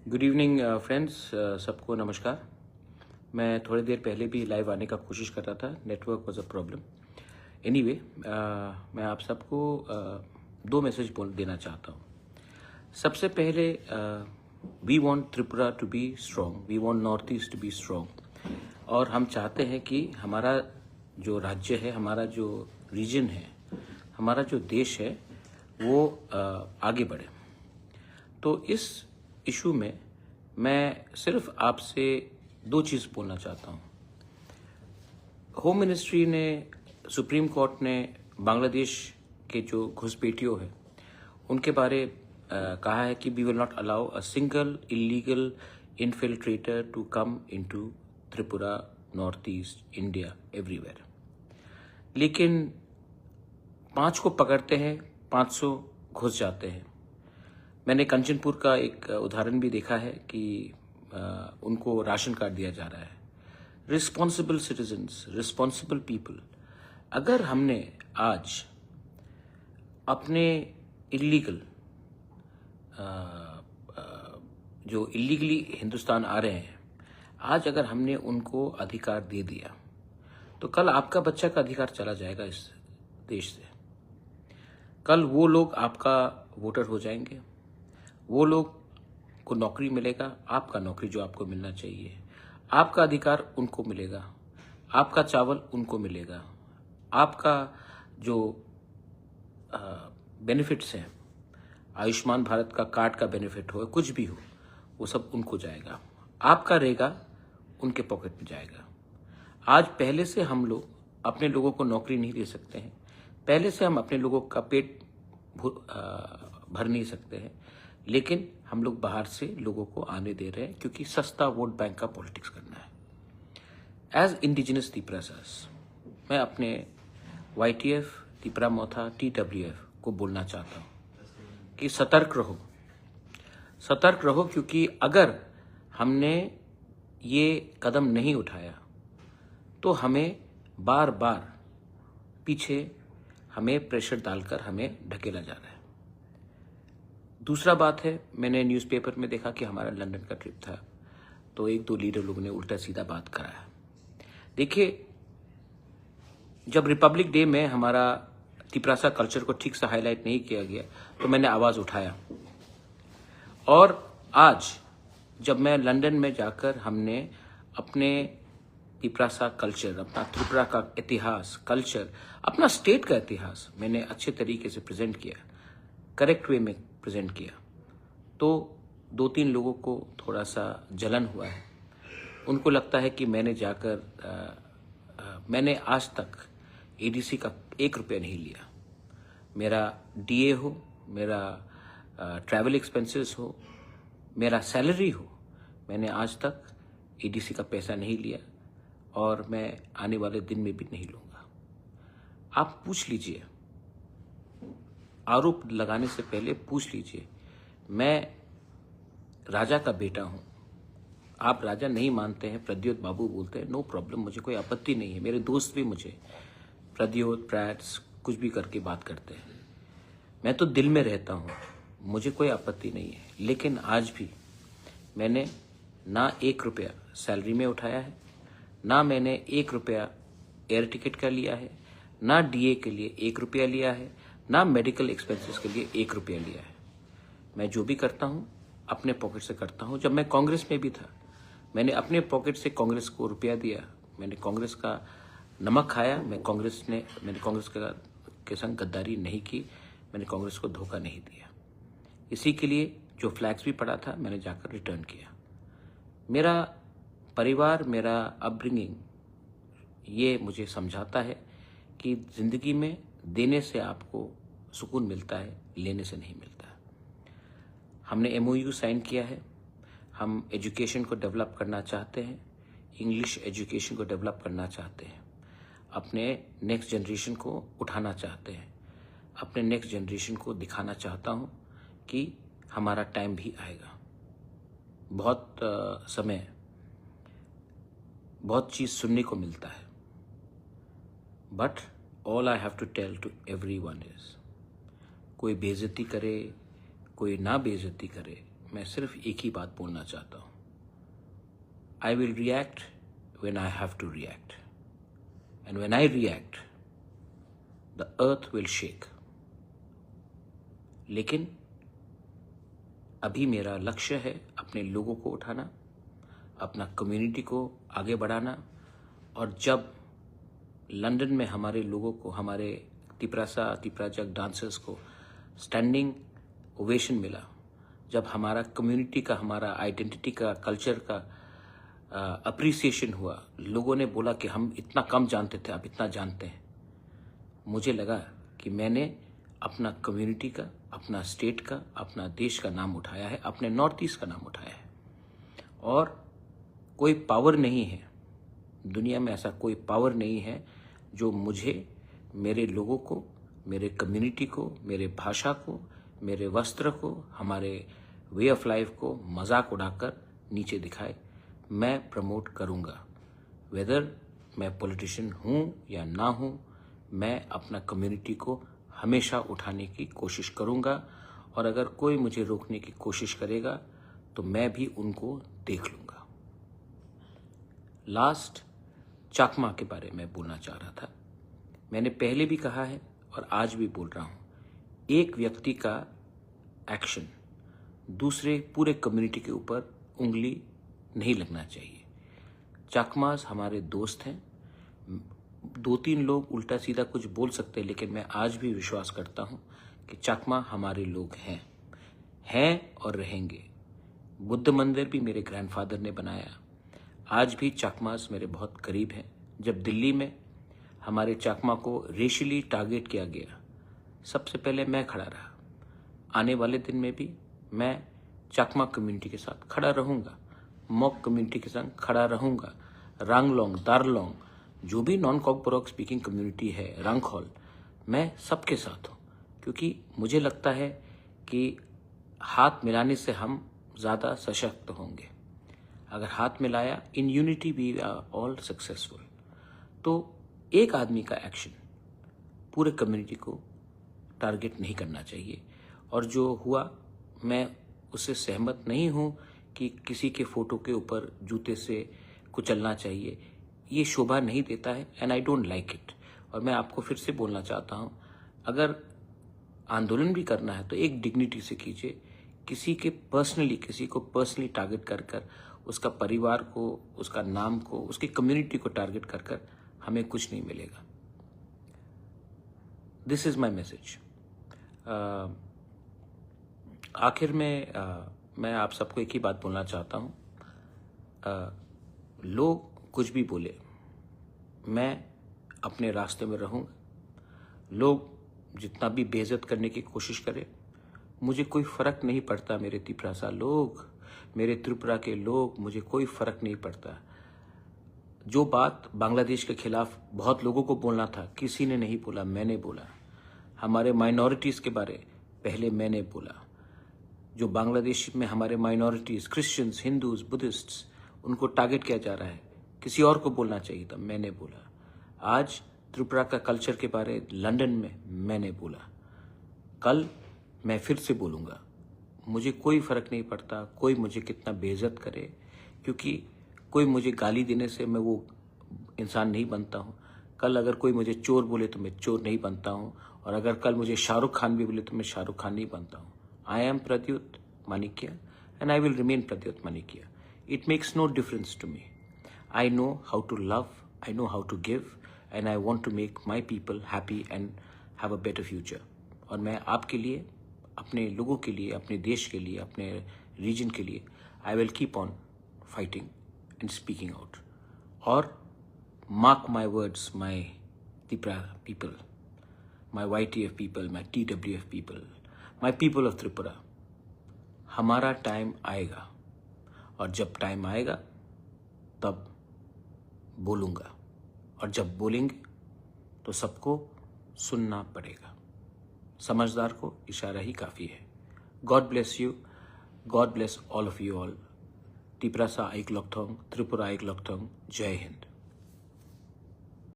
Good evening friends, सबको नमस्कार। मैं थोड़ी देर पहले भी लाइव आने का कोशिश कर रहा था, network was a problem. Anyway, मैं आप सबको दो मैसेज बोल देना चाहता हूँ। सबसे पहले, we want Tripura to be strong, we want North East to be strong, और हम चाहते हैं कि हमारा जो राज्य है, हमारा जो रीजन है, हमारा जो देश है वो आगे बढ़े। तो इस इशू में मैं सिर्फ आपसे दो चीज़ बोलना चाहता हूँ। होम मिनिस्ट्री ने, सुप्रीम कोर्ट ने बांग्लादेश के जो घुसपैठियों हैं उनके बारे कहा है कि we will not allow a single illegal infiltrator to come into Tripura, north east India, everywhere. लेकिन 5 को पकड़ते हैं, 500 घुस जाते हैं। मैंने कंचनपुर का एक उदाहरण भी देखा है कि उनको राशन कार्ड दिया जा रहा है। रिस्पॉन्सिबल सिटीजन्स, रिस्पॉन्सिबल पीपल, अगर हमने आज अपने इलीगल जो इलीगली हिंदुस्तान आ रहे हैं, आज अगर हमने उनको अधिकार दे दिया तो कल आपका बच्चा का अधिकार चला जाएगा इस देश से। कल वो लोग आपका वोटर हो जाएंगे, वो लोग को नौकरी मिलेगा, आपका नौकरी जो आपको मिलना चाहिए, आपका अधिकार उनको मिलेगा, आपका चावल उनको मिलेगा, आपका जो बेनिफिट्स हैं, आयुष्मान भारत का कार्ड का बेनिफिट हो, कुछ भी हो, वो सब उनको जाएगा, आपका रहेगा उनके पॉकेट में जाएगा। आज पहले से हम लोग अपने लोगों को नौकरी नहीं दे सकते हैं, पहले से हम अपने लोगों का पेट भर नहीं सकते हैं, लेकिन हम लोग बाहर से लोगों को आने दे रहे हैं क्योंकि सस्ता वोट बैंक का पॉलिटिक्स करना है। एज इंडिजिनस तिपरासास, मैं अपने YTF, तिपरा मोथा, TWF को बोलना चाहता हूँ कि सतर्क रहो, सतर्क रहो, क्योंकि अगर हमने ये कदम नहीं उठाया तो हमें बार बार पीछे हमें प्रेशर डालकर हमें ढकेला जा रहा है। दूसरा बात है, मैंने न्यूज़पेपर में देखा कि हमारा लंदन का ट्रिप था, तो एक दो लीडर लोगों ने उल्टा सीधा बात करा है। देखिए, जब रिपब्लिक डे में हमारा तिपरासा कल्चर को ठीक से हाईलाइट नहीं किया गया तो मैंने आवाज़ उठाया, और आज जब मैं लंदन में जाकर हमने अपने तिपरासा कल्चर, अपना त्रिपुरा का इतिहास, कल्चर, अपना स्टेट का इतिहास मैंने अच्छे तरीके से प्रेजेंट किया, करेक्ट वे में प्रेजेंट किया, तो 2-3 लोगों को थोड़ा सा जलन हुआ है। उनको लगता है कि मैंने जाकर मैंने आज तक ADC का 1 रुपया नहीं लिया। मेरा DA हो, मेरा ट्रैवल एक्सपेंसेस हो, मेरा सैलरी हो, मैंने आज तक ADC का पैसा नहीं लिया, और मैं आने वाले दिन में भी नहीं लूँगा। आप पूछ लीजिए, आरोप लगाने से पहले पूछ लीजिए, मैं राजा का बेटा हूँ। आप राजा नहीं मानते हैं, प्रद्योत बाबू बोलते हैं, नो प्रॉब्लम, मुझे कोई आपत्ति नहीं है। मेरे दोस्त भी मुझे प्रद्योत, प्रैट्स कुछ भी करके बात करते हैं, मैं तो दिल में रहता हूँ, मुझे कोई आपत्ति नहीं है। लेकिन आज भी मैंने ना 1 रुपया सैलरी में उठाया है, ना मैंने 1 रुपया एयर टिकट का लिया है, ना DA के लिए 1 रुपया लिया है, ना मेडिकल एक्सपेंसेस के लिए 1 रुपया लिया है। मैं जो भी करता हूँ अपने पॉकेट से करता हूँ। जब मैं कांग्रेस में भी था, मैंने अपने पॉकेट से कांग्रेस को रुपया दिया, मैंने कांग्रेस का नमक खाया, मैंने कांग्रेस के संग गद्दारी नहीं की, मैंने कांग्रेस को धोखा नहीं दिया। इसी के लिए जो फ्लैग्स भी पड़ा था मैंने जाकर रिटर्न किया। मेरा परिवार, मेरा अपब्रिंगिंग ये मुझे समझाता है कि ज़िंदगी में देने से आपको सुकून मिलता है, लेने से नहीं मिलता। हमने MOU साइन किया है, हम एजुकेशन को डेवलप करना चाहते हैं, इंग्लिश एजुकेशन को डेवलप करना चाहते हैं, अपने नेक्स्ट जनरेशन को उठाना चाहते हैं, अपने नेक्स्ट जनरेशन को दिखाना चाहता हूँ कि हमारा टाइम भी आएगा। बहुत समय, बहुत चीज़ सुनने को मिलता है, but all I have to tell to everyone is, कोई बेइज्जती करे, कोई ना बेइज्जती करे, मैं सिर्फ एक ही बात बोलना चाहता हूँ। I will react when I have to react. And when I react, the earth will shake. लेकिन अभी मेरा लक्ष्य है अपने लोगों को उठाना, अपना कम्युनिटी को आगे बढ़ाना। और जब लंदन में हमारे लोगों को, हमारे तिपराजक डांसर्स को स्टैंडिंग ओवेशन मिला, जब हमारा कम्युनिटी का, हमारा आइडेंटिटी का, कल्चर का अप्रिसिएशन हुआ, लोगों ने बोला कि हम इतना कम जानते थे, अब इतना जानते हैं, मुझे लगा कि मैंने अपना कम्युनिटी का, अपना स्टेट का, अपना देश का नाम उठाया है, अपने नॉर्थ ईस्ट का नाम उठाया है। और कोई पावर नहीं है दुनिया में, ऐसा कोई पावर नहीं है जो मुझे, मेरे लोगों को, मेरे कम्युनिटी को, मेरे भाषा को, मेरे वस्त्र को, हमारे वे ऑफ लाइफ को मजाक उड़ाकर नीचे दिखाए। मैं प्रमोट करूंगा, वेदर मैं पॉलिटिशियन हूं या ना हूं, मैं अपना कम्युनिटी को हमेशा उठाने की कोशिश करूंगा। और अगर कोई मुझे रोकने की कोशिश करेगा तो मैं भी उनको देख लूंगा। लास्ट, चकमा के बारे में बोलना चाह रहा था। मैंने पहले भी कहा है और आज भी बोल रहा हूं, एक व्यक्ति का एक्शन दूसरे पूरे कम्युनिटी के ऊपर उंगली नहीं लगना चाहिए। चकमास हमारे दोस्त हैं। 2-3 लोग उल्टा सीधा कुछ बोल सकते हैं, लेकिन मैं आज भी विश्वास करता हूं कि चकमा हमारे लोग हैं और रहेंगे। बुद्ध मंदिर भी मेरे ग्रैंडफादर ने बनाया। आज भी चकमास मेरे बहुत करीब हैं। जब दिल्ली में हमारे चकमा को रेशियली टारगेट किया गया, सबसे पहले मैं खड़ा रहा। आने वाले दिन में भी मैं चकमा कम्युनिटी के साथ खड़ा रहूंगा, मॉक कम्युनिटी के संग खड़ा रहूंगा। रंगलोंग, दारलोंग, जो भी नॉन कॉकबोरोक स्पीकिंग कम्युनिटी है, रंगखोल, मैं सबके साथ हूं, क्योंकि मुझे लगता है कि हाथ मिलाने से हम ज़्यादा सशक्त होंगे। अगर हाथ मिलाया, in unity we are all successful. तो एक आदमी का एक्शन पूरे कम्युनिटी को टारगेट नहीं करना चाहिए। और जो हुआ, मैं उससे सहमत नहीं हूं कि किसी के फोटो के ऊपर जूते से कुचलना चाहिए। ये शोभा नहीं देता है, and I don't like it. और मैं आपको फिर से बोलना चाहता हूं, अगर आंदोलन भी करना है तो एक डिग्निटी से कीजिए। किसी को पर्सनली टारगेट कर उसका परिवार को, उसका नाम को, उसकी कम्युनिटी को टारगेट कर हमें कुछ नहीं मिलेगा। This is my message. आखिर में मैं आप सबको एक ही बात बोलना चाहता हूं, लोग कुछ भी बोले, मैं अपने रास्ते में रहूंगा। लोग जितना भी बेइज्जत करने की कोशिश करें, मुझे कोई फर्क नहीं पड़ता। मेरे तिपरासा लोग, मेरे त्रिपुरा के लोग, मुझे कोई फर्क नहीं पड़ता। जो बात बांग्लादेश के खिलाफ बहुत लोगों को बोलना था, किसी ने नहीं बोला, मैंने बोला। हमारे माइनॉरिटीज के बारे पहले मैंने बोला। जो बांग्लादेश में हमारे माइनॉरिटीज, क्रिश्चियंस, हिंदूज, बुद्धिस्ट्स, उनको टारगेट किया जा रहा है, किसी और को बोलना चाहिए था, मैंने बोला। आज त्रिपुरा का कल्चर के बारे लंदन में मैंने बोला। कल मैं फिर से बोलूँगा। मुझे कोई फर्क नहीं पड़ता कोई मुझे कितना बेइज्जत करे, क्योंकि कोई मुझे गाली देने से मैं वो इंसान नहीं बनता हूँ। कल अगर कोई मुझे चोर बोले तो मैं चोर नहीं बनता हूँ, और अगर कल मुझे शाहरुख खान भी बोले तो मैं शाहरुख खान नहीं बनता हूँ। I am Pradyut Manikya and I will remain Pradyut Manikya. It makes no difference to me. I know how to love, I know how to give, and I want to make my people happy and have a better future. और मैं आपके लिए, अपने लोगों के लिए, अपने देश के लिए, अपने रीजन के लिए I will keep on fighting and speaking out. और mark my words, my Tripura people, my YTF people, my TWF people, my people of Tripura, हमारा टाइम आएगा। और जब टाइम आएगा तब बोलूँगा, और जब बोलेंगे तो सबको सुनना पड़ेगा। समझदार को इशारा ही काफ़ी है। God bless you, God bless all of you all. Tiprasa आइक लॉकथोंग, त्रिपुरा आइक लॉकथोंग। जय हिंद।